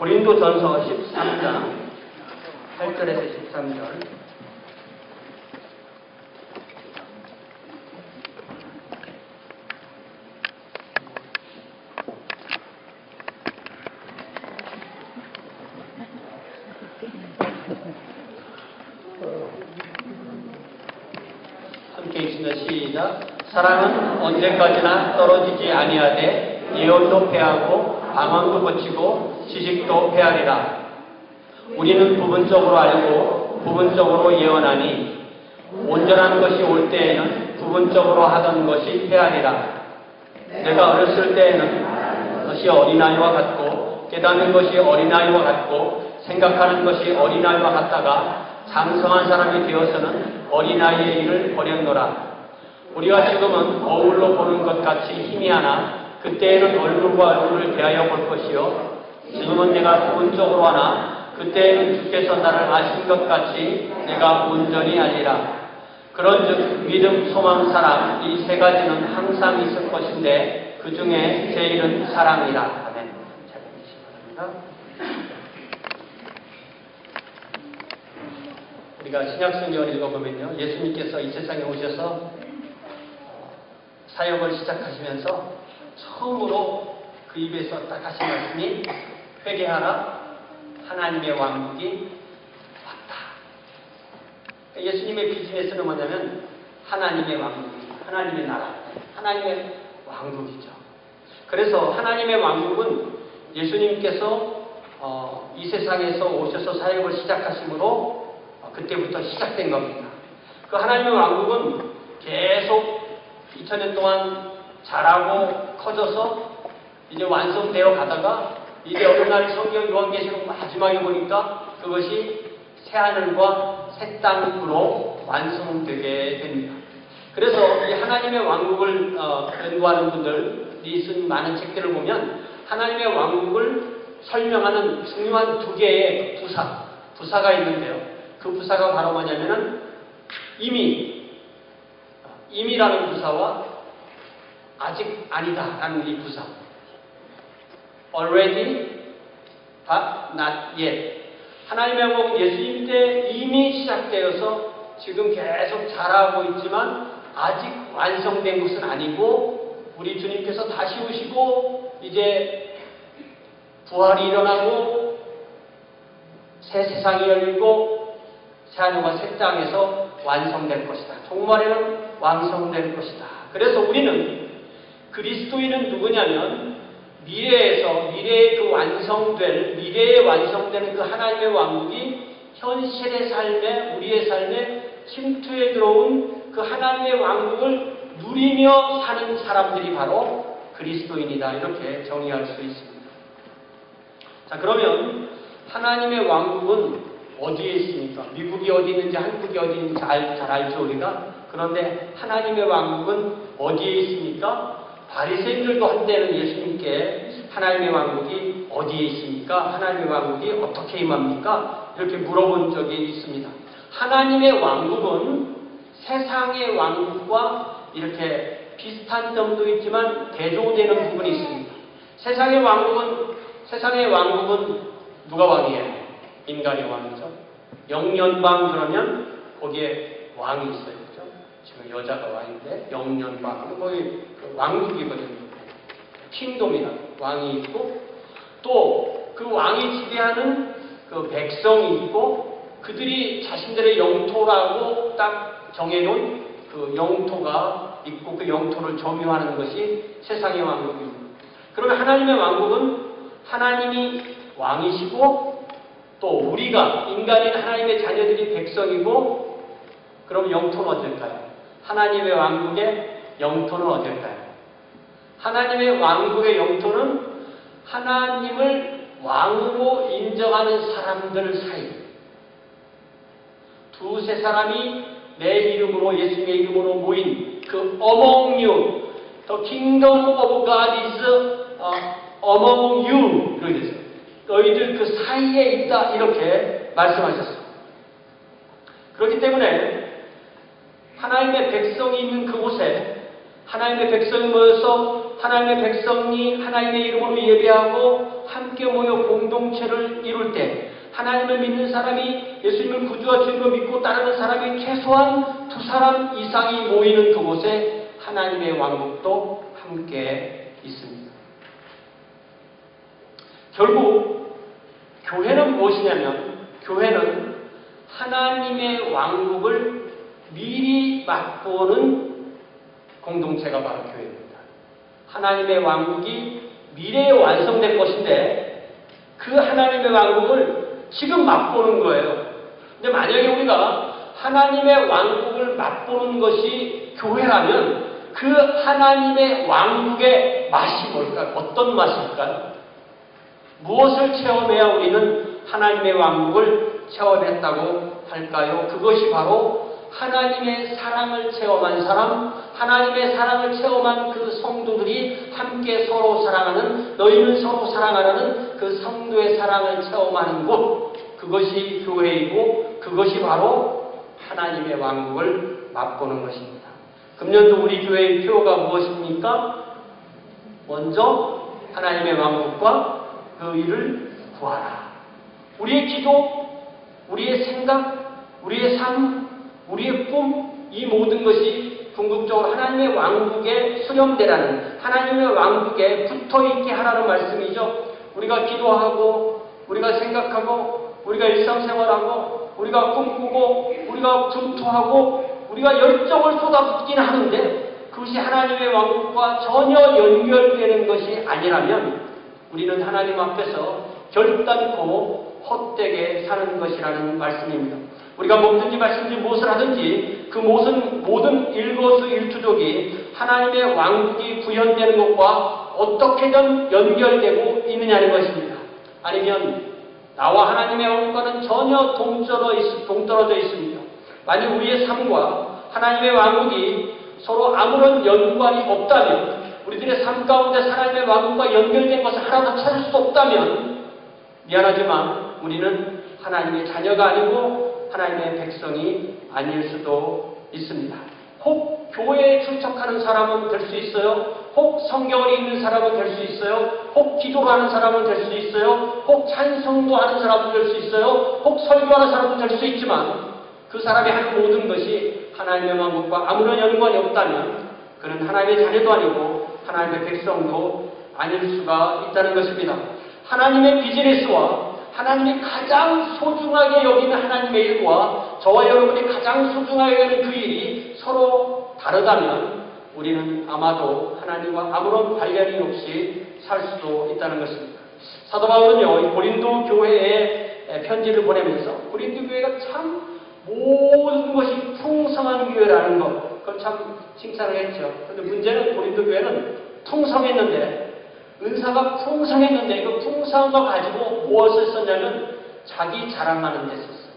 고린도전서 13장 8절에서 13절. 함께 읽습니다. 시작. 사랑은 언제까지나 떨어지지 아니하되 예언도 패하고 방언도 거치고 지식도 패하리라. 우리는 부분적으로 알고 부분적으로 예언하니 온전한 것이 올 때에는 부분적으로 하던 것이 패하리라. 내가 어렸을 때에는 것이 어린아이와 같고 깨닫는 것이 어린아이와 같고 생각하는 것이 어린아이와 같다가 장성한 사람이 되어서는 어린아이의 일을 버렸노라. 우리가 지금은 거울로 보는 것 같이 희미하나 그때에는 얼굴과 얼굴을 대하여 볼 것이요 지금은 내가 부분적으로 하나 그때에는 주께서 나를 아신 것 같이 내가 온전히 알리라. 그런즉 믿음, 소망, 사랑 이 세 가지는 항상 있을 것인데 그 중에 제일은 사랑이라. 아멘. 잘 읽으시기 바랍니다. 우리가 신약성경을 읽어보면요, 예수님께서 이 세상에 오셔서 사역을 시작하시면서 처음으로 그 입에서 딱 하신 말씀이 회개하라, 하나님의 왕국이 왔다. 예수님의 비즈니스는 뭐냐면 하나님의 왕국입니다. 하나님의 나라, 하나님의 왕국이죠. 그래서 하나님의 왕국은 예수님께서 이 세상에서 오셔서 사역을 시작하심으로 그때부터 시작된 겁니다. 그 하나님의 왕국은 계속 2000년 동안 자라고 커져서 이제 완성되어 가다가 이제 어느 날 성경 요한계시록 마지막에 보니까 그것이 새하늘과 새 땅으로 완성되게 됩니다. 그래서 이 하나님의 왕국을 연구하는 분들이 쓴 많은 책들을 보면 하나님의 왕국을 설명하는 중요한 두 개의 부사가 있는데요. 그 부사가 바로 뭐냐면은 이미라는 부사와 아직 아니다라는 이 부사. Already, but not yet. 하나님의 왕국은 예수님 때 이미 시작되어서 지금 계속 자라고 있지만 아직 완성된 것은 아니고 우리 주님께서 다시 오시고 이제 부활이 일어나고 새 세상이 열리고 새하늘과 새 땅에서 완성될 것이다. 종말에는 완성될 것이다. 그래서 우리는 그리스도인은 누구냐면 미래에 완성되는 그 하나님의 왕국이 현실의 삶에 우리의 삶에 침투해 들어온 그 하나님의 왕국을 누리며 사는 사람들이 바로 그리스도인이다. 이렇게 정의할 수 있습니다. 자, 그러면 하나님의 왕국은 어디에 있습니까? 미국이 어디 있는지 한국이 어디 있는지 잘 알죠 우리가. 그런데 하나님의 왕국은 어디에 있습니까? 바리새인들도 한때는 예수님께 하나님의 왕국이 어디에 있습니까? 하나님의 왕국이 어떻게 임합니까? 이렇게 물어본 적이 있습니다. 하나님의 왕국은 세상의 왕국과 이렇게 비슷한 점도 있지만 대조되는 부분이 있습니다. 세상의 왕국은 누가 왕이에요? 인간의 왕이죠. 영년방 그러면 거기에 왕이 있어요. 그죠? 지금 여자가 왕인데 영년방 거기 그 왕국이거든요. 킹돔이라는 왕이 있고 또 그 왕이 지배하는 그 백성이 있고 그들이 자신들의 영토라고 딱 정해놓은 그 영토가 있고 그 영토를 점유하는 것이 세상의 왕국입니다. 그러면 하나님의 왕국은 하나님이 왕이시고 또 우리가 인간인 하나님의 자녀들이 백성이고 그럼 영토는 어딜까요? 하나님의 왕국의 영토는 어딜까요? 하나님의 왕국의 영토는 하나님을 왕으로 인정하는 사람들 사이 두세 사람이 내 이름으로 예수님의 이름으로 모인 그 among you, the kingdom of God is among you 이렇게 됐어요. 너희들 그 사이에 있다 이렇게 말씀하셨어요. 그렇기 때문에 하나님의 백성이 있는 그곳에 하나님의 백성이 모여서 하나님의 백성이 하나님의 이름으로 예배하고 함께 함께 모여 공동체를 이룰 때 하나님을 믿는 사람이 예수님을 구주와 주님으로 믿고 따르는 사람이 최소한 2사람 이상이 모이는 그곳에 하나님의 왕국도 함께 있습니다. 결국 교회는 무엇이냐면 교회는 하나님의 왕국을 미리 맛보는 공동체가 바로 교회입니다. 하나님의 왕국이 미래에 완성될 것인데 그 하나님의 왕국을 지금 맛보는 거예요. 근데 만약에 우리가 하나님의 왕국을 맛보는 것이 교회라면 그 하나님의 왕국의 맛이 뭘까요? 어떤 맛일까요? 무엇을 체험해야 우리는 하나님의 왕국을 체험했다고 할까요? 그것이 바로 하나님의 사랑을 체험한 사람, 하나님의 사랑을 체험한 그 성도들이 함께 서로 사랑하는, 너희는 서로 사랑하라는 그 성도의 사랑을 체험하는 곳, 그것이 교회이고 그것이 바로 하나님의 왕국을 맛보는 것입니다. 금년도 우리 교회의 표어가 무엇입니까? 먼저 하나님의 왕국과 그 일을 구하라. 우리의 기도, 우리의 생각, 우리의 삶, 우리의 꿈, 이 모든 것이 궁극적으로 하나님의 왕국에 수렴되라는, 하나님의 왕국에 붙어있게 하라는 말씀이죠. 우리가 기도하고 우리가 생각하고 우리가 일상생활하고 우리가 꿈꾸고 우리가 분투하고 우리가 열정을 쏟아붓긴 하는데 그것이 하나님의 왕국과 전혀 연결되는 것이 아니라면 우리는 하나님 앞에서 결단코 헛되게 사는 것이라는 말씀입니다. 우리가 뭐든지 말씀든지 무엇을 하든지 그 모든 일거수일투족이 하나님의 왕국이 구현되는 것과 어떻게든 연결되고 있느냐는 것입니다. 아니면 나와 하나님의 왕국과는 전혀 동떨어져 있습니다. 만약 우리의 삶과 하나님의 왕국이 서로 아무런 연관이 없다면, 우리들의 삶 가운데 하나님의 왕국과 연결된 것을 하나도 찾을 수 없다면 미안하지만 우리는 하나님의 자녀가 아니고 하나님의 백성이 아닐 수도 있습니다. 혹 교회에 출석하는 사람은 될 수 있어요. 혹 성경을 읽는 사람은 될 수 있어요. 혹 기도를 하는 사람은 될 수 있어요. 혹 찬송도 하는 사람은 될 수 있어요. 혹 설교하는 사람은 될 수 있지만 그 사람이 하는 모든 것이 하나님의 왕국과 아무런 연관이 없다면 그는 하나님의 자녀도 아니고 하나님의 백성도 아닐 수가 있다는 것입니다. 하나님의 비즈니스와 하나님이 가장 소중하게 여기는 하나님의 일과 저와 여러분이 가장 소중하게 여기는 그 일이 서로 다르다면 우리는 아마도 하나님과 아무런 관련이 없이 살 수도 있다는 것입니다. 사도 바울은요, 이 고린도 교회에 편지를 보내면서 고린도 교회가 참 모든 것이 풍성한 교회라는 것, 그걸 참 칭찬을 했죠. 그런데 문제는 고린도 교회는 풍성했는데, 은사가 풍성했는데 그 풍성한 거 가지고 무엇을 썼냐면 자기 자랑하는 데 썼어요.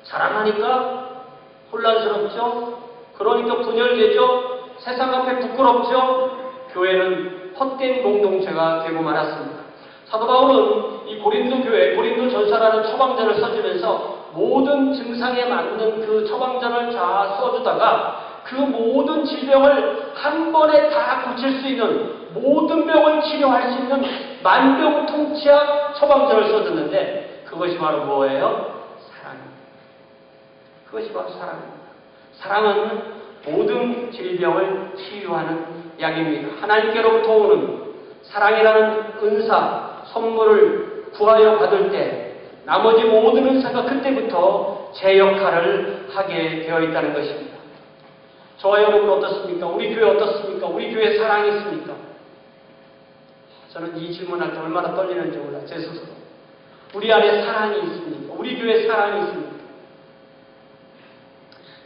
자랑하니까 혼란스럽죠. 그러니까 분열되죠. 세상 앞에 부끄럽죠. 교회는 헛된 공동체가 되고 말았습니다. 사도 바울은 이 고린도 교회, 고린도 전서라는 처방전을 써주면서 모든 증상에 맞는 그 처방전을 다 써주다가 그 모든 질병을 한 번에 다 고칠 수 있는, 모든 병을 치료할 수 있는 만병통치약 처방전을 써줬는데 그것이 바로 뭐예요? 사랑입니다. 그것이 바로 사랑입니다. 사랑은 모든 질병을 치유하는 약입니다. 하나님께로부터 오는 사랑이라는 은사, 선물을 구하여 받을 때 나머지 모든 은사가 그때부터 제 역할을 하게 되어 있다는 것입니다. 저와 여러분 어떻습니까? 우리 교회 어떻습니까? 우리 교회 사랑이 있습니까? 저는 이 질문할 때 얼마나 떨리는지 몰라요. 제 스스로. 우리 안에 사랑이 있습니까? 우리 교회에 사랑이 있습니까?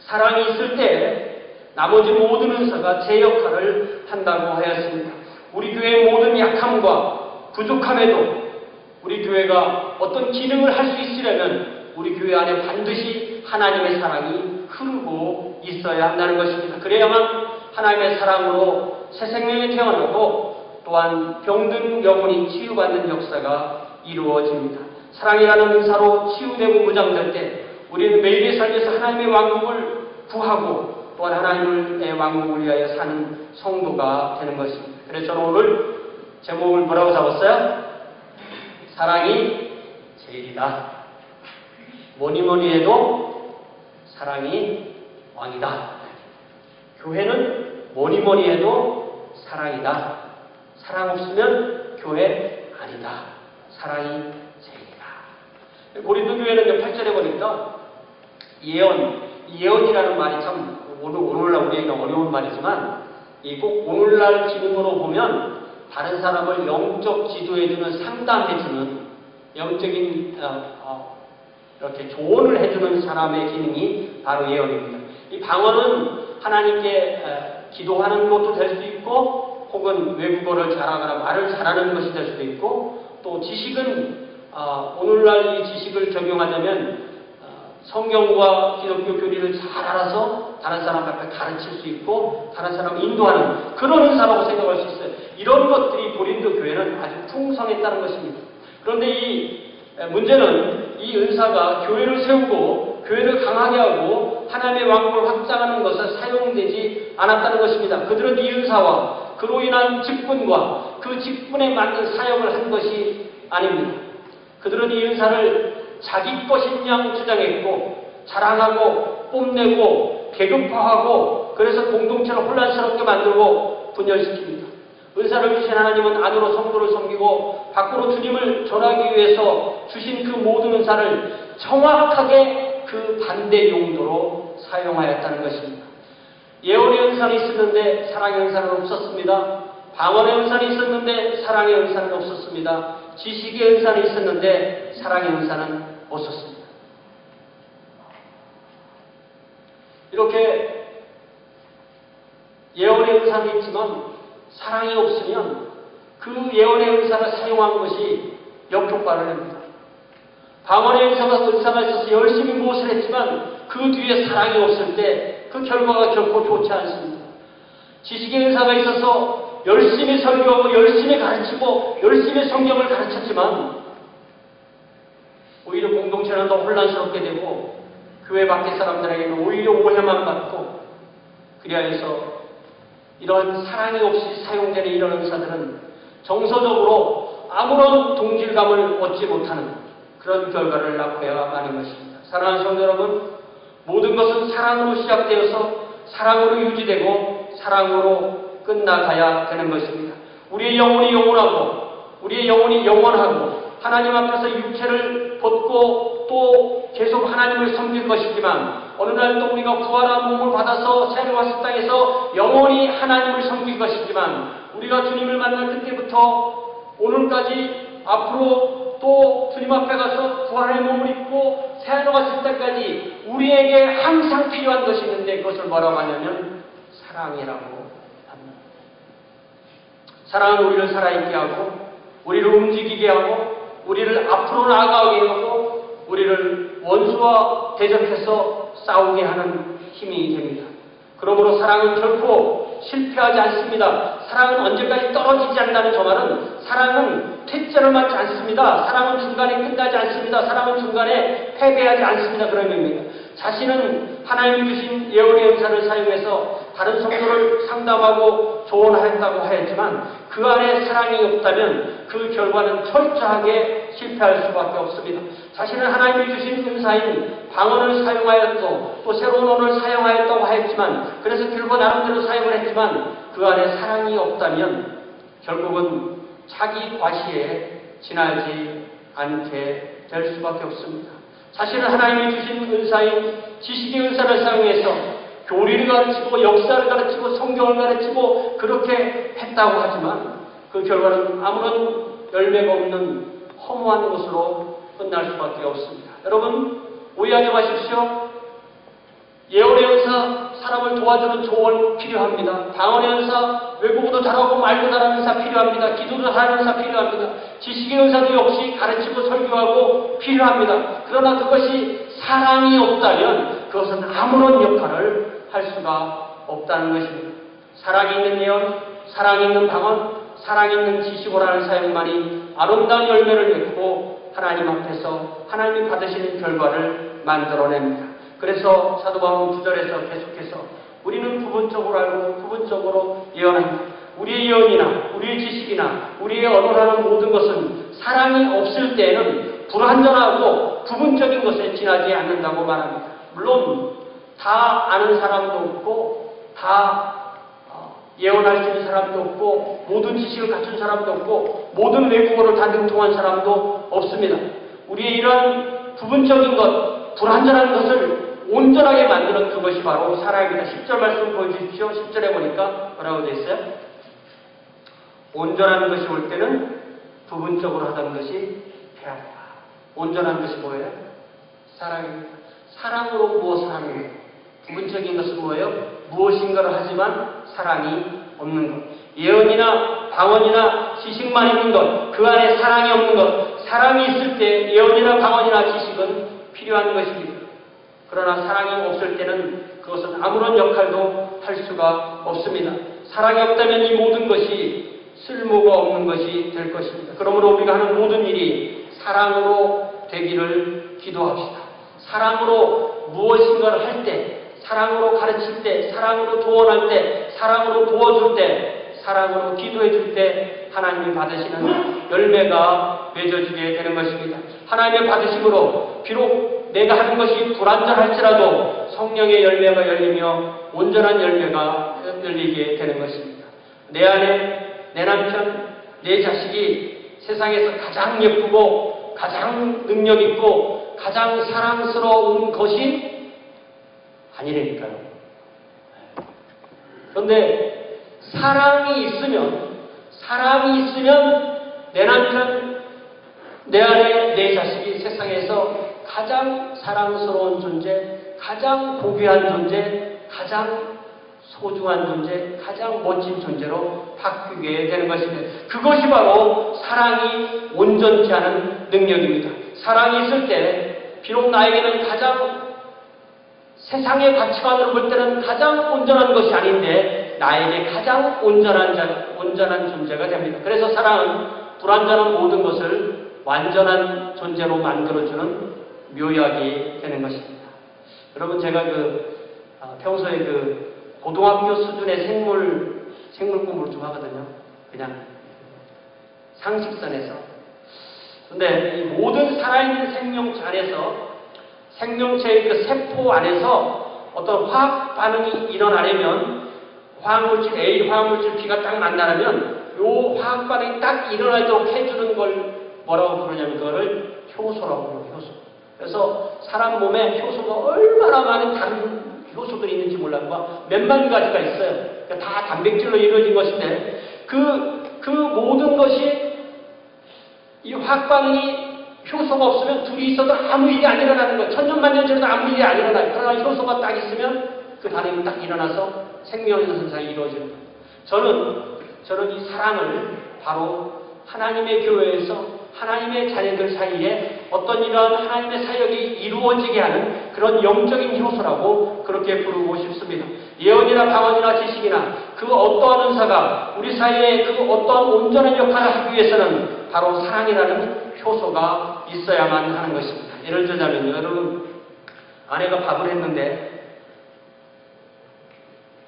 사랑이 있을 때 나머지 모든 은사가 제 역할을 한다고 하였습니다. 우리 교회의 모든 약함과 부족함에도 우리 교회가 어떤 기능을 할 수 있으려면 우리 교회 안에 반드시 하나님의 사랑이 흐르고 있어야 한다는 것입니다. 그래야만 하나님의 사랑으로 새 생명이 태어나고 또한 병든 영혼이 치유받는 역사가 이루어집니다. 사랑이라는 은사로 치유되고 무장될 때 우리는 매일의 삶에서 하나님의 왕국을 구하고 또한 하나님의 왕국을 위하여 사는 성도가 되는 것입니다. 그래서 저는 오늘 제목을 뭐라고 잡았어요? 사랑이 제일이다. 뭐니 뭐니 해도 사랑이 왕이다. 교회는 뭐니 뭐니 해도 사랑이다. 사랑 없으면 교회 아니다. 사랑이 제일이다. 고린도 교회는 8절에 보니까 예언이라는 말이 참 오늘날 우리에게 어려운 말이지만 꼭 오늘날 기능으로 보면 다른 사람을 영적 지도해주는, 상담해주는, 영적인 이렇게 조언을 해주는 사람의 기능이 바로 예언입니다. 이 방언은 하나님께 기도하는 것도 될 수 있고, 혹은 외국어를 잘하거나 말을 잘하는 것이 될 수도 있고, 또 지식은 오늘날 이 지식을 적용하자면 성경과 기독교 교리를 잘 알아서 다른 사람 앞에 가르칠 수 있고 다른 사람을 인도하는 그런 은사라고 생각할 수 있어요. 이런 것들이 고린도 교회는 아주 풍성했다는 것입니다. 그런데 이 문제는 이 은사가 교회를 세우고 교회를 강하게 하고 하나님의 왕국을 확장하는 것에 사용되지 않았다는 것입니다. 그들은 이 은사와 그로 인한 직분과 그 직분에 맞는 사역을 한 것이 아닙니다. 그들은 이 은사를 자기 것인 양 주장했고 자랑하고 뽐내고 계급화하고 그래서 공동체를 혼란스럽게 만들고 분열시킵니다. 은사를 주신 하나님은 안으로 성도를 섬기고 밖으로 주님을 전하기 위해서 주신 그 모든 은사를 정확하게 그 반대 용도로 사용하였다는 것입니다. 예언의 은사는 있었는데 사랑의 은사는 없었습니다. 방언의 은사는 있었는데 사랑의 은사는 없었습니다. 지식의 은사는 있었는데 사랑의 은사는 없었습니다. 이렇게 예언의 은사는 있지만 사랑이 없으면 그 예언의 은사를 사용한 것이 역효과를 냅니다. 방언의 은사가 있어서 열심히 무엇을 했지만 그 뒤에 사랑이 없을 때 그 결과가 결코 좋지 않습니다. 지식의 은사가 있어서 열심히 설교하고 열심히 가르치고 열심히 성경을 가르쳤지만 오히려 공동체는 더 혼란스럽게 되고 교회 밖의 사람들에게는 오히려 오해만 받고 그리하여서 이런 사랑이 없이 사용되는 이런 은사들은 정서적으로 아무런 동질감을 얻지 못하는 그런 결과를 낳고야 마는 것입니다. 사랑하는 성도 여러분, 모든 것은 사랑으로 시작되어서 사랑으로 유지되고 사랑으로 끝나가야 되는 것입니다. 우리의 영혼이 영원하고 우리의 영혼이 영원하고 하나님 앞에서 육체를 벗고 또 계속 하나님을 섬길 것이지만 어느 날 또 우리가 부활한 몸을 받아서 새로운 땅에서 영원히 하나님을 섬길 것이지만 우리가 주님을 만날 그때부터 오늘까지 앞으로 또 주님 앞에 가서 부활의 몸을 입고 새하늘 갔을 때까지 우리에게 항상 필요한 것이 있는데 그것을 뭐라고 하냐면 사랑이라고 합니다. 사랑은 우리를 살아있게 하고 우리를 움직이게 하고 우리를 앞으로 나아가게 하고 우리를 원수와 대적해서 싸우게 하는 힘이 됩니다. 그러므로 사랑은 결코 실패하지 않습니다. 사랑은 언제까지 떨어지지 않는다는 저 말은 사랑은 퇴짜를 맞지 않습니다. 사랑은 중간에 끝나지 않습니다. 사랑은 중간에 패배하지 않습니다. 그런 의미입니다. 자신은 하나님이 주신 예언의 은사를 사용해서 다른 성도를 상담하고 조언하였다고 하였지만 그 안에 사랑이 없다면 그 결과는 철저하게 실패할 수밖에 없습니다. 자신은 하나님이 주신 은사인 방언을 사용하였고 또 새로운 언어를 사용하였다고 하였지만 그래서 결국 나름대로 사용을 했지만 그 안에 사랑이 없다면 결국은 자기 과시에 지나지 않게 될 수밖에 없습니다. 자신은 하나님이 주신 은사인 지식의 은사를 사용해서 교리를 가르치고 역사를 가르치고 성경을 가르치고 그렇게 했다고 하지만 그 결과는 아무런 열매가 없는 허무한 것으로 끝날 수밖에 없습니다. 여러분 오해하지 마십시오. 예언의 은사, 사람을 도와주는 조언 필요합니다. 방언의 은사, 외국어도 잘하고 말도 잘하는 은사 필요합니다. 기도도 잘하는 은사 필요합니다. 지식의 은사도 역시 가르치고 설교하고 필요합니다. 그러나 그것이 사랑이 없다면 그것은 아무런 역할을 할 수가 없다는 것입니다. 사랑이 있는 예언, 사랑이 있는 방언, 사랑이 있는 지식으로라는 사용만이 아름다운 열매를 맺고 하나님 앞에서 하나님이 받으시는 결과를 만들어냅니다. 그래서 사도 바울은 9절에서 계속해서 우리는 부분적으로 알고 부분적으로 예언합니다. 우리의 예언이나 우리의 지식이나 우리의 언어라는 모든 것은 사랑이 없을 때에는 불완전하고 부분적인 것에 지나지 않는다고 말합니다. 물론 다 아는 사람도 없고 다 예언할 수 있는 사람도 없고 모든 지식을 갖춘 사람도 없고 모든 외국어를 다 능통한 사람도 없습니다. 우리의 이런 부분적인 것, 불완전한 것을 온전하게 만드는 그것이 바로 사랑입니다. 10절 말씀 보여주십시오. 10절에 보니까 뭐라고 되어 있어요? 온전한 것이 올 때는 부분적으로 하던 것이 패하리라. 온전한 것이 뭐예요? 사랑입니다. 사랑으로 무엇을 하는 거예요? 부분적인 것은 뭐예요? 무엇인가를 하지만 사랑이 없는 것. 예언이나 방언이나 지식만 있는 것, 그 안에 사랑이 없는 것. 사랑이 있을 때 예언이나 방언이나 지식은 필요한 것입니다. 그러나 사랑이 없을 때는 그것은 아무런 역할도 할 수가 없습니다. 사랑이 없다면 이 모든 것이 쓸모가 없는 것이 될 것입니다. 그러므로 우리가 하는 모든 일이 사랑으로 되기를 기도합시다. 사랑으로 무엇인가를 할 때, 사랑으로 가르칠 때, 사랑으로 조언할 때, 사랑으로 도와줄 때, 사랑으로 기도해 줄 때 하나님이 받으시는 열매가 맺어지게 되는 것입니다. 하나님의 받으심으로 비록 내가 하는 것이 불완전할지라도 성령의 열매가 열리며 온전한 열매가 열리게 되는 것입니다. 내 안에 내 남편, 내 자식이 세상에서 가장 예쁘고 가장 능력 있고 가장 사랑스러운 것이 아니라니까요. 그런데 사랑이 있으면 내 남편, 내 아내, 내 자식이 세상에서 가장 사랑스러운 존재, 가장 고귀한 존재, 가장 소중한 존재, 가장 멋진 존재로 바뀌게 되는 것입니다. 그것이 바로 사랑이 온전치 않은 능력입니다. 사랑이 있을 때 비록 나에게는 가장 세상의 가치관으로 볼 때는 가장 온전한 것이 아닌데 나에게 가장 온전한 존재가 됩니다. 그래서 사랑은 불완전한 모든 것을 완전한 존재로 만들어주는 묘약이 되는 것입니다. 여러분 제가 평소에 고등학교 수준의 생물 공부를 좀 하거든요. 그냥 상식선에서. 근데 이 모든 살아있는 생명체 안에서 생명체의 그 세포 안에서 어떤 화학 반응이 일어나려면 화학물질 A, 화학물질 B가 딱 만나려면 이 화학 반응이 딱 일어나도록 해주는 걸 뭐라고 부르냐면 그거를 효소라고 불러요. 효소. 그래서 사람 몸에 효소가 얼마나 많은 다른 효소들이 있는지 몰라요. 몇만 가지가 있어요. 그러니까 다 단백질로 이루어진 것인데 그 모든 것이 이 화학 반응이 효소가 없으면 둘이 있어도 아무 일이 안 일어나는 거예요. 천년만년 전에도 아무 일이 안 일어나요. 그러나 효소가 딱 있으면 그 반응이 딱 일어나서 생명의 현상이 이루어지는 거예요. 저는 이 사랑을 바로 하나님의 교회에서 하나님의 자녀들 사이에 어떤 이러한 하나님의 사역이 이루어지게 하는 그런 영적인 효소라고 그렇게 부르고 싶습니다. 예언이나 방언이나 지식이나 그 어떠한 은사가 우리 사이에 그 어떠한 온전한 역할을 하기 위해서는 바로 사랑이라는 효소가 있어야만 하는 것입니다. 예를 들자면요. 여러분 아내가 밥을 했는데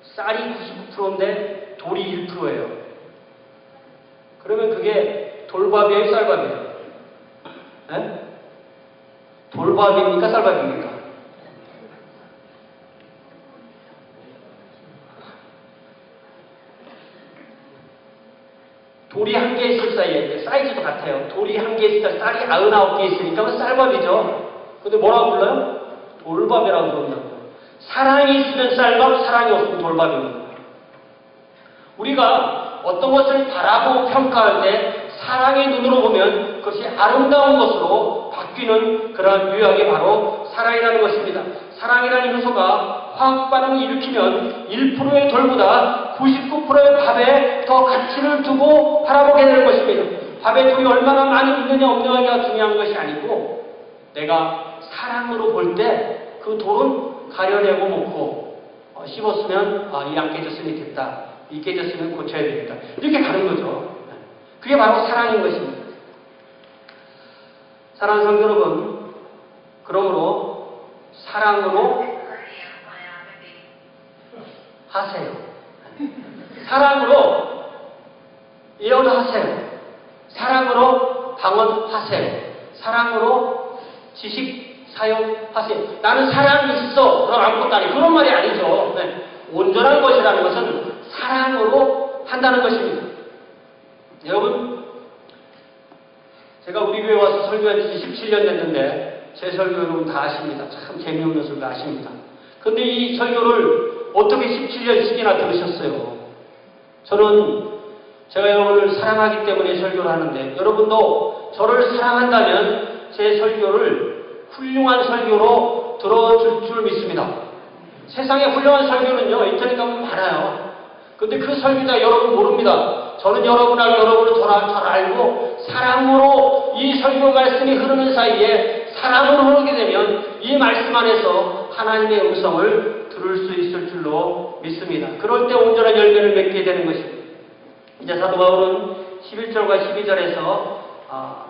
쌀이 99%인데 돌이 1%예요. 그러면 그게 돌밥이에요, 쌀밥이에요? 네? 돌밥입니까, 쌀밥입니까? 돌이 한 개 있을 사이에 사이즈도 같아요. 돌이 한 개 있을 때 쌀이 99개 있으니까 그건 쌀밥이죠. 근데 뭐라고 불러요? 돌밥이라고 부른다고요. 사랑이 있으면 쌀밥, 사랑이 없으면 돌밥입니다. 우리가 어떤 것을 바라보고 평가할 때 사랑의 눈으로 보면 그것이 아름다운 것으로 바뀌는 그러한 유형이 바로 사랑이라는 것입니다. 사랑이라는 요소가 화학 반응을 일으키면 1%의 돌보다 99%의 밥에 더 가치를 두고 바라보게 되는 것입니다. 밥에 돌이 얼마나 많이 있느냐 없느냐가 중요한 것이 아니고 내가 사랑으로 볼 때 그 돌은 가려내고 먹고 씹었으면 이 안 깨졌으면 좋겠다. 이 깨졌으면 고쳐야 되겠다. 이렇게 가는 거죠. 그게 바로 사랑인 것입니다. 사랑하는 성도 여러분, 그러므로 사랑으로 하세요. 사랑으로 예언하세요. 사랑으로 방언하세. 사랑으로 지식 사용하세요. 나는 사랑이 있어. 그럼 아무것도 아니에요. 그런 말이 아니죠. 네. 온전한 것이라는 것은 사랑으로 한다는 것입니다. 여러분, 제가 우리 교회 와서 설교한 지 17년 됐는데 제 설교 여러분 다 아십니다. 참 재미없는 설교 아십니다. 그런데 이 설교를 어떻게 17년씩이나 들으셨어요? 저는 제가 여러분을 사랑하기 때문에 설교를 하는데 여러분도 저를 사랑한다면 제 설교를 훌륭한 설교로 들어줄 줄 믿습니다. 세상에 훌륭한 설교는요, 인터넷 가면 많아요. 근데 그 설교자 여러분 모릅니다. 저는 여러분하고 여러분은 잘 알고 사랑으로 이 설교 말씀이 흐르는 사이에 사랑으로 흐르게 되면 이 말씀 안에서 하나님의 음성을 들을 수 있을 줄로 믿습니다. 그럴 때 온전한 열매를 맺게 되는 것입니다. 이제 사도 바울은 11절과 12절에서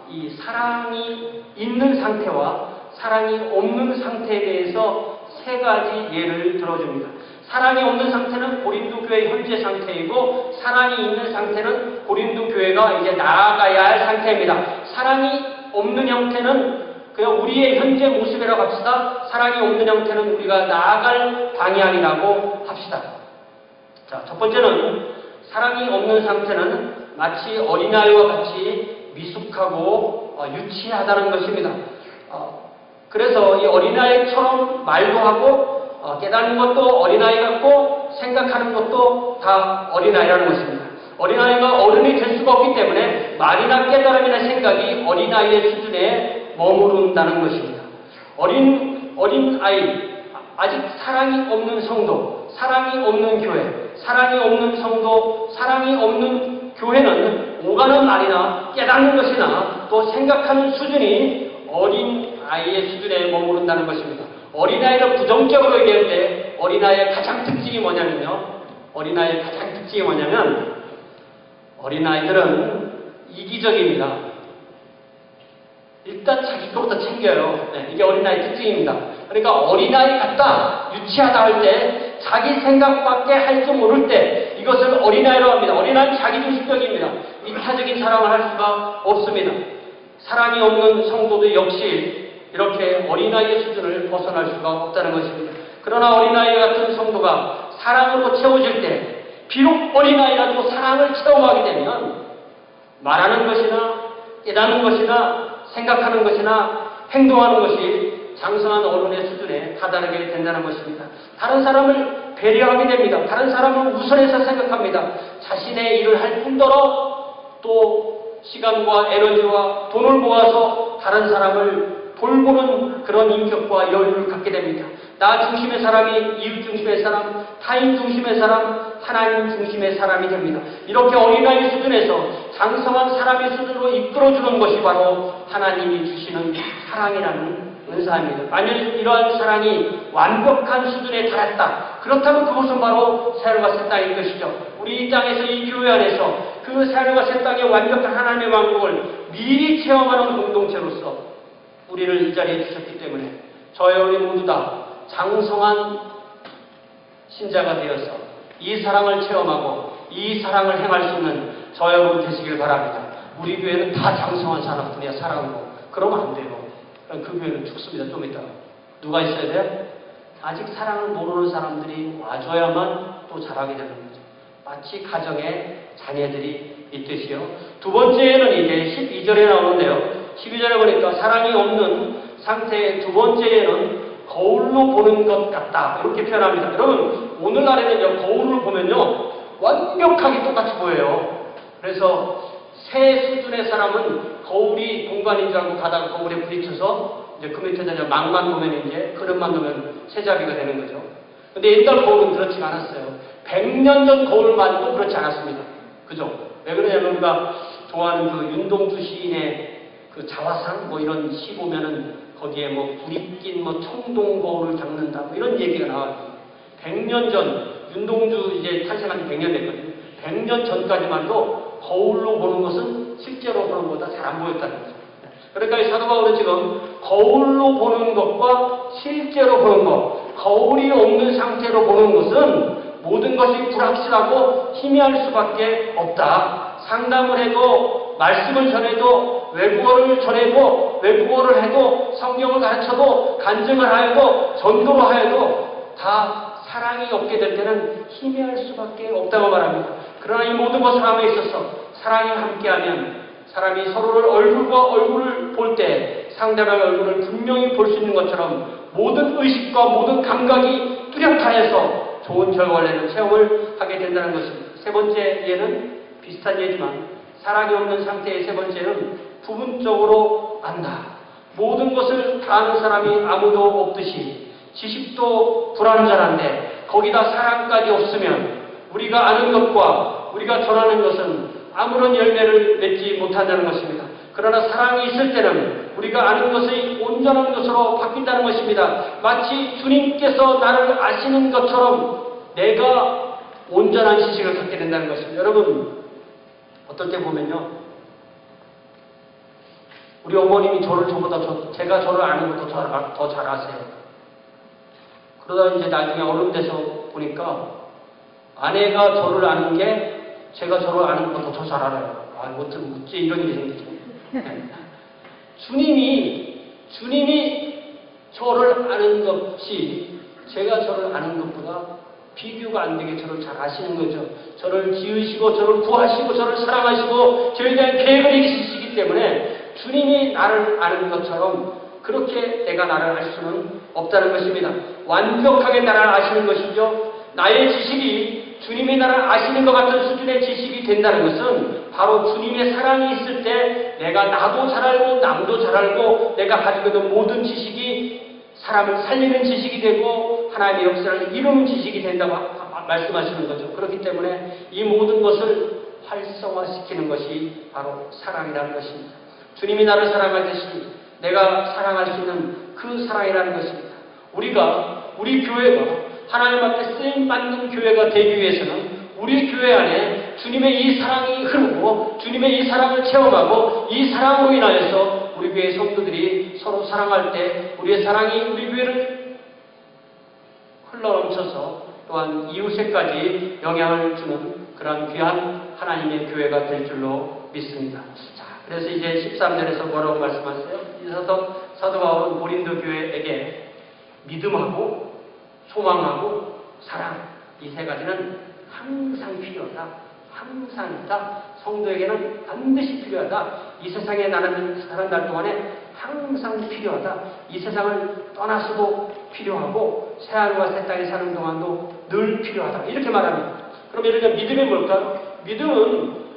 이 사랑이 있는 상태와 사랑이 없는 상태에 대해서 세 가지 예를 들어줍니다. 사랑이 없는 상태는 고린도 교회의 현재 상태이고 사랑이 있는 상태는 고린도 교회가 이제 나아가야 할 상태입니다. 사랑이 없는 형태는 그냥 우리의 현재 모습이라고 합시다. 사랑이 없는 형태는 우리가 나아갈 방향이라고 합시다. 자, 첫 번째는 사랑이 없는 상태는 마치 어린아이와 같이 미숙하고 유치하다는 것입니다. 그래서 이 어린아이처럼 말도 하고 깨닫는 것도 어린아이 같고 생각하는 것도 다 어린아이라는 것입니다. 어린아이가 어른이 될 수가 없기 때문에 말이나 깨달음이나 생각이 어린아이의 수준에 머무른다는 것입니다. 어린아이, 아직 사랑이 없는 성도, 사랑이 없는 교회, 사랑이 없는 성도, 사랑이 없는 교회는 오가는 말이나 깨닫는 것이나 또 생각하는 수준이 어린아이의 수준에 머무른다는 것입니다. 어린아이를 부정적으로 얘기할 때 어린아이의 가장 특징이 뭐냐면요. 어린아이들은 이기적입니다. 일단 자기 것부터 챙겨요. 네, 이게 어린아이 특징입니다. 그러니까 어린아이 같다, 유치하다 할 때 자기 생각밖에 할 줄 모를 때 이것을 어린아이라고 합니다. 어린아이는 자기중심적입니다. 이타적인 사랑을 할 수가 없습니다. 사랑이 없는 성도도 역시 이렇게 어린아이의 수준을 벗어날 수가 없다는 것입니다. 그러나 어린아이 같은 성도가 사랑으로 채워질 때 비록 어린아이라도 사랑을 체험하게 되면 말하는 것이나 깨닫는 것이나 생각하는 것이나 행동하는 것이 장성한 어른의 수준에 다다르게 된다는 것입니다. 다른 사람을 배려하게 됩니다. 다른 사람을 우선해서 생각합니다. 자신의 일을 할 뿐더러 또 시간과 에너지와 돈을 모아서 다른 사람을 돌보는 그런 인격과 여유를 갖게 됩니다. 나 중심의 사람이 이웃 중심의 사람, 타인 중심의 사람, 하나님 중심의 사람이 됩니다. 이렇게 어린아이 수준에서 장성한 사람의 수준으로 이끌어주는 것이 바로 하나님이 주시는 사랑이라는 은사입니다. 만약 이러한 사랑이 완벽한 수준에 달했다. 그렇다면 그것은 바로 새하늘과 새 땅인 것이죠. 우리 이 땅에서 이 교회 안에서 그 새하늘과 새 땅의 완벽한 하나님의 왕국을 미리 체험하는 공동체로서 우리를 이 자리에 주셨기 때문에 저희 우리 모두 다 장성한 신자가 되어서 이 사랑을 체험하고 이 사랑을 행할 수 있는 저 여러분 되시길 바랍니다. 우리 교회는 다 장성한 사람뿐이야. 사랑으로. 그러면 안 돼요. 그럼 그 교회는 죽습니다. 좀 이따가. 누가 있어야 돼요? 아직 사랑을 모르는 사람들이 와줘야만 또 잘하게 되는 거죠. 마치 가정에 자녀들이 있듯이요. 두 번째는 이제 12절에 나오는데요. 12절에 보니까 사랑이 없는 상태의 두 번째는 거울로 보는 것 같다. 이렇게 표현합니다. 여러분, 오늘날에는요, 거울을 보면요, 완벽하게 똑같이 보여요. 그래서 새 수준의 사람은 거울이 공간인 줄 알고 가다가 거울에 부딪혀서 이제 그 밑에다 망만 놓으면 이제 그릇만 놓으면 새잡이가 되는 거죠. 근데 옛날 거울은 그렇지 않았어요. 100년 전 거울만도 그렇지 않았습니다. 그죠? 왜 그러냐면 우리가 좋아하는 그 윤동주 시인의 그 자화상 뭐 이런 시 보면은 거기에 뭐 불이 낀 뭐 청동 거울을 닦는다 뭐 이런 얘기가 나와요. 100년 전 윤동주 이제 탄생한 지 100년 됐거든요. 100년 전까지만 해도 거울로 보는 것은 실제로 보는 것보다 잘 안 보였다는 거죠. 그러니까 이 사도 바울은 지금 거울로 보는 것과 실제로 보는 것, 거울이 없는 상태로 보는 것은 모든 것이 불확실하고 희미할 수밖에 없다. 상담을 해도 말씀을 전해도 외국어를 전해도, 외국어를 해도, 성경을 가르쳐도, 간증을 하여도, 전도를 하여도 다 사랑이 없게 될 때는 희미할 수밖에 없다고 말합니다. 그러나 이 모든 것을 함에 있어서 사랑이 함께하면 사람이 서로를 얼굴과 얼굴을 볼 때 상대방의 얼굴을 분명히 볼 수 있는 것처럼 모든 의식과 모든 감각이 뚜렷하여서 좋은 결과를 내는 체험을 하게 된다는 것입니다. 세 번째 예는 비슷한 예지만 사랑이 없는 상태의 세 번째는 부분적으로 안다. 모든 것을 다 아는 사람이 아무도 없듯이 지식도 불완전한데 거기다 사랑까지 없으면 우리가 아는 것과 우리가 전하는 것은 아무런 열매를 맺지 못한다는 것입니다. 그러나 사랑이 있을 때는 우리가 아는 것이 온전한 것으로 바뀐다는 것입니다. 마치 주님께서 나를 아시는 것처럼 내가 온전한 지식을 갖게 된다는 것입니다. 여러분, 어떨 때 보면요, 우리 어머님이 제가 저를 아는 것도 더 잘 아세요. 그러다 이제 나중에 어른 돼서 보니까 아내가 저를 아는 게 제가 저를 아는 것보다 더 잘 알아요. 어떻게 이런 일이 생기죠. 주님이 저를 아는 것이 제가 저를 아는 것보다 비교가 안 되게 저를 잘 아시는 거죠. 저를 지으시고 저를 구하시고 저를 사랑하시고 저에 대한 계획을 이기시기 때문에 주님이 나를 아는 것처럼 그렇게 내가 나를 알 수는 없다는 것입니다. 완벽하게 나를 아시는 것이죠. 나의 지식이 주님이 나를 아시는 것 같은 수준의 지식이 된다는 것은 바로 주님의 사랑이 있을 때 내가 나도 잘 알고 남도 잘 알고 내가 가지고 있는 모든 지식이 사람을 살리는 지식이 되고 하나님의 역사를 이루는 지식이 된다고 말씀하시는 거죠. 그렇기 때문에 이 모든 것을 활성화시키는 것이 바로 사랑이라는 것입니다. 주님이 나를 사랑하듯이 내가 사랑할 수 있는 그 사랑이라는 것입니다. 우리 교회가 하나님 앞에 쓰임받는 교회가 되기 위해서는 우리 교회 안에 주님의 이 사랑이 흐르고 주님의 이 사랑을 체험하고 이 사랑으로 인하여서 우리 교회 성도들이 서로 사랑할 때 우리의 사랑이 우리 교회를 흘러넘쳐서 또한 이웃에까지 영향을 주는 그런 귀한 하나님의 교회가 될 줄로 믿습니다. 자, 그래서 이제 13절에서 뭐라고 말씀하세요? 이 사도 바울은 고린도 교회에게 믿음하고 소망하고 사랑, 이 세 가지는 항상 필요하다. 항상 있다. 성도에게는 반드시 필요하다. 이 세상에 사는 날 동안에 항상 필요하다. 이 세상을 떠나서도 필요하고 새하늘과 새 땅에 사는 동안도 늘 필요하다. 이렇게 말합니다. 그럼 예를 들면 믿음이 뭘까요? 믿음은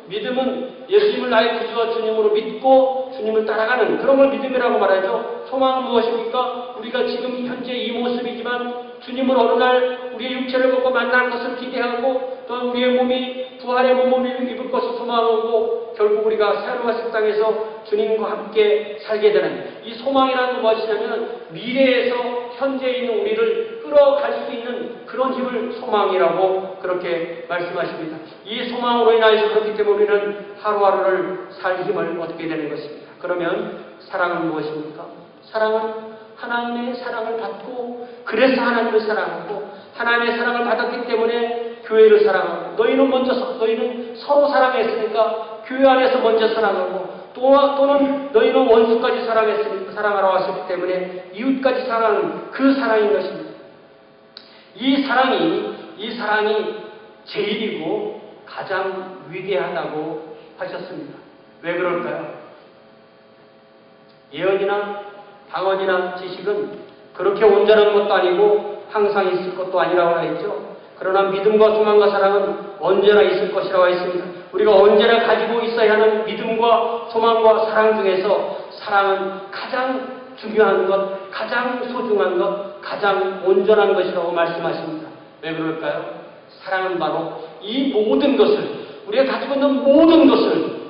예수님을 나의 구주와 주님으로 믿고 주님을 따라가는 그런 걸 믿음이라고 말하죠. 소망은 무엇입니까? 우리가 지금 현재 이 모습이지만 주님을 어느 날 우리의 육체를 먹고 만날 것을 기대하고 또한 우리의 몸이 부활의 몸을 입을 것을 소망하고 결국 우리가 새하늘과 새 땅에서 주님과 함께 살게 되는 이 소망이라는 건 무엇이냐면 미래에서 현재에 있는 우리를 끌어갈 수 있는 그런 힘을 소망이라고 그렇게 말씀하십니다. 이 소망으로 인하여서 그렇기 때문에 우리는 하루하루를 살 힘을 얻게 되는 것입니다. 그러면 사랑은 무엇입니까? 사랑은 하나님의 사랑을 받고 그래서 하나님을 사랑하고 하나님의 사랑을 받았기 때문에 교회를 사랑하고 너희는 서로 사랑했으니까 교회 안에서 먼저 사랑하고 또는 너희는 원수까지 사랑하러 왔기 때문에 이웃까지 사랑하는 그 사랑인 것입니다. 이 사랑이 제일이고 가장 위대하다고 하셨습니다. 왜 그럴까요? 예언이나 방언이나 지식은 그렇게 온전한 것도 아니고 항상 있을 것도 아니라고 하였죠. 그러나 믿음과 소망과 사랑은 언제나 있을 것이라고 했습니다. 우리가 언제나 가지고 있어야 하는 믿음과 소망과 사랑 중에서 사랑은 가장 중요한 것, 가장 소중한 것, 가장 온전한 것이라고 말씀하십니다. 왜 그럴까요? 사랑은 바로 이 모든 것을, 우리가 가지고 있는 모든 것을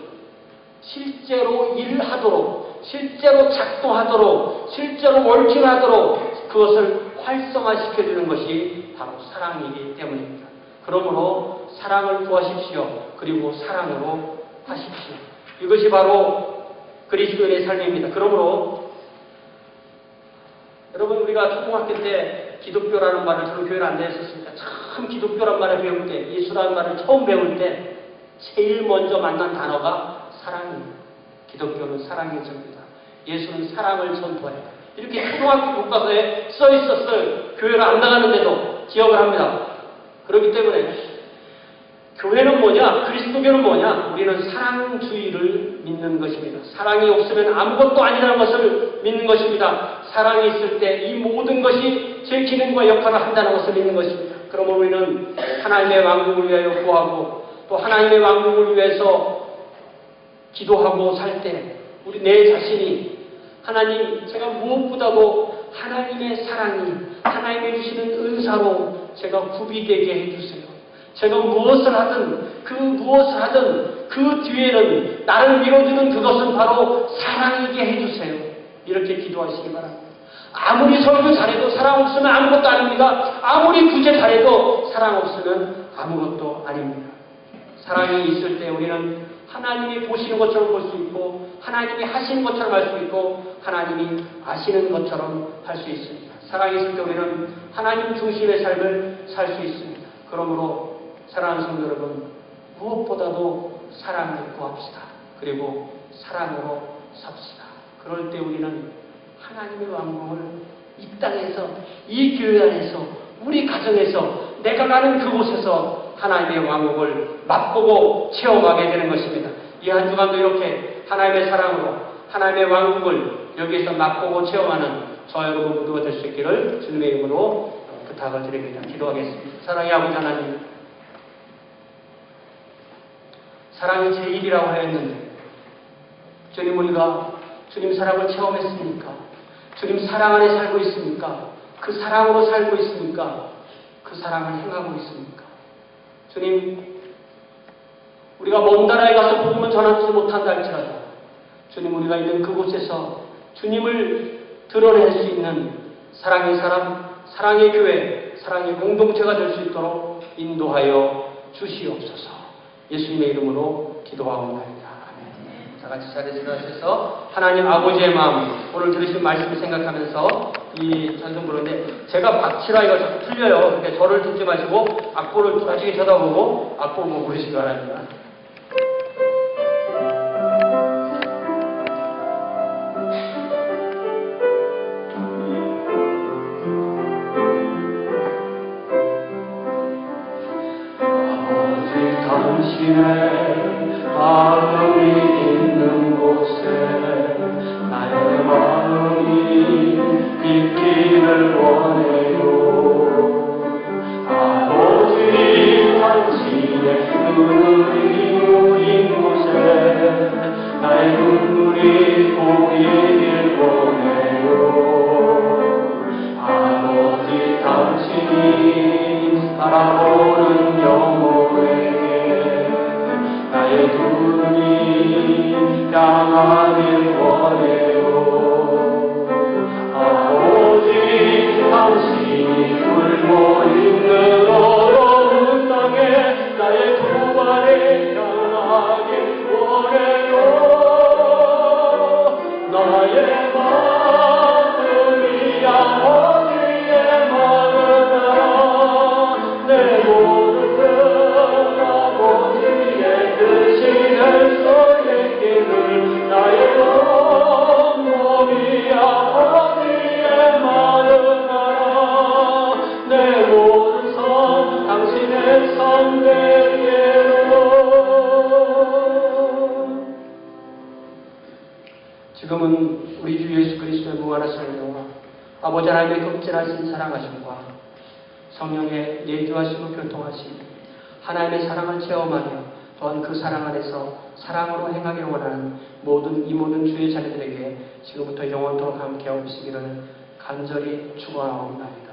실제로 일하도록, 실제로 작동하도록, 실제로 월킹하도록 그것을 활성화시켜주는 것이 바로 사랑이기 때문입니다. 그러므로 사랑을 구하십시오. 그리고 사랑으로 하십시오. 이것이 바로 그리스도인의 삶입니다. 그러므로 여러분, 우리가 초등학교 때 기독교라는 말을, 저는 교회를 안 다녔었으니까 참 기독교란 말을 배울 때, 예수라는 말을 처음 배울 때 제일 먼저 만난 단어가 사랑입니다. 기독교는 사랑의 전부다. 예수는 사랑을 전도해요. 이렇게 초등학교 교과서에 써 있었어요. 교회를 안 나가는데도 기억을 합니다. 그렇기 때문에 교회는 뭐냐? 그리스도교는 뭐냐? 우리는 사랑주의를 믿는 것입니다. 사랑이 없으면 아무것도 아니라는 것을 믿는 것입니다. 사랑이 있을 때 이 모든 것이 제 기능과 역할을 한다는 것을 믿는 것입니다. 그러면 우리는 하나님의 왕국을 위하여 구하고 또 하나님의 왕국을 위해서 기도하고 살 때 우리 내 자신이 하나님, 제가 무엇보다도 하나님의 사랑이 하나님이 주시는 은사로 제가 구비되게 해주세요. 제가 무엇을 하든 그 뒤에는 나를 밀어주는 그것은 바로 사랑이게 해주세요. 이렇게 기도하시기 바랍니다. 아무리 설교 잘해도 사랑 없으면 아무것도 아닙니다. 아무리 구제 잘해도 사랑 없으면 아무것도 아닙니다. 사랑이 있을 때 우리는 하나님이 보시는 것처럼 볼 수 있고 하나님이 하시는 것처럼 할 수 있고 하나님이 아시는 것처럼 할 수 있습니다. 사랑이 있을 때 우리는 하나님 중심의 삶을 살 수 있습니다. 그러므로 사랑하는 성도 여러분, 무엇보다도 사랑을 구합시다. 그리고 사랑으로 삽시다. 그럴 때 우리는 하나님의 왕국을 이 땅에서, 이 교회 안에서, 우리 가정에서, 내가 가는 그곳에서 하나님의 왕국을 맛보고 체험하게 되는 것입니다. 이 한 주간도 이렇게 하나님의 사랑으로 하나님의 왕국을 여기에서 맛보고 체험하는 저 여러분 모두가 될 수 있기를 주님의 이름으로 부탁을 드립니다. 기도하겠습니다. 사랑의 아버지 하나님, 사랑이 제1이라고 하였는데 주님, 우리가 주님 사랑을 체험했습니까? 주님 사랑 안에 살고 있습니까? 그 사랑으로 살고 있습니까? 그 사랑을 행하고 있습니까? 주님, 우리가 먼 나라에 가서 복음을 전하지 못한다 할지라도 주님, 우리가 있는 그곳에서 주님을 드러낼 수 있는 사랑의 사람, 사랑의 교회, 사랑의 공동체가 될 수 있도록 인도하여 주시옵소서. 예수님의 이름으로 기도하옵나이다. 아멘. 다 같이 자리에 일어나셔서 하나님 아버지의 마음, 오늘 들으신 말씀을 생각하면서 이 찬송 부르는데 제가 박치라 이거 자꾸 틀려요. 근데 저를 듣지 마시고 악보를 뚜렷하게 쳐다보고 악보 보고 부르시기 바랍니다. 당신의 마음이 있는 곳에 나의 마음이 있기를 원해요. 아버지, 당신의 눈물이 모인 곳에 나의 눈물이 보이길 원해요. 아버지, 당신이 바라보는 영혼에 나의 눈이 향하길 원해요. 아버지, 당신이 굶어 있는 어려운 땅에 나의 두 발이 향하길 원해요. 나의 마음이 아버지의 마음아, 내 모든 아버지의 뜻이 될 수 있기를. 나의 몸이 아버지의 마음아, 내 모든 삶 당신의 삶 되게로. 지금은 우리 주 예수 그리스도의 무한한 사랑과 아버지 하나님의 극진하신 사랑하심과 성령의 내주하시고 교통하심, 하나님의 사랑을 체험하며 또한 그 사랑 안에서 사랑으로 행하기를 원하는 모든 주의 자녀들에게 지금부터 영원토록 함께 하시기를 간절히 축원하옵나이다.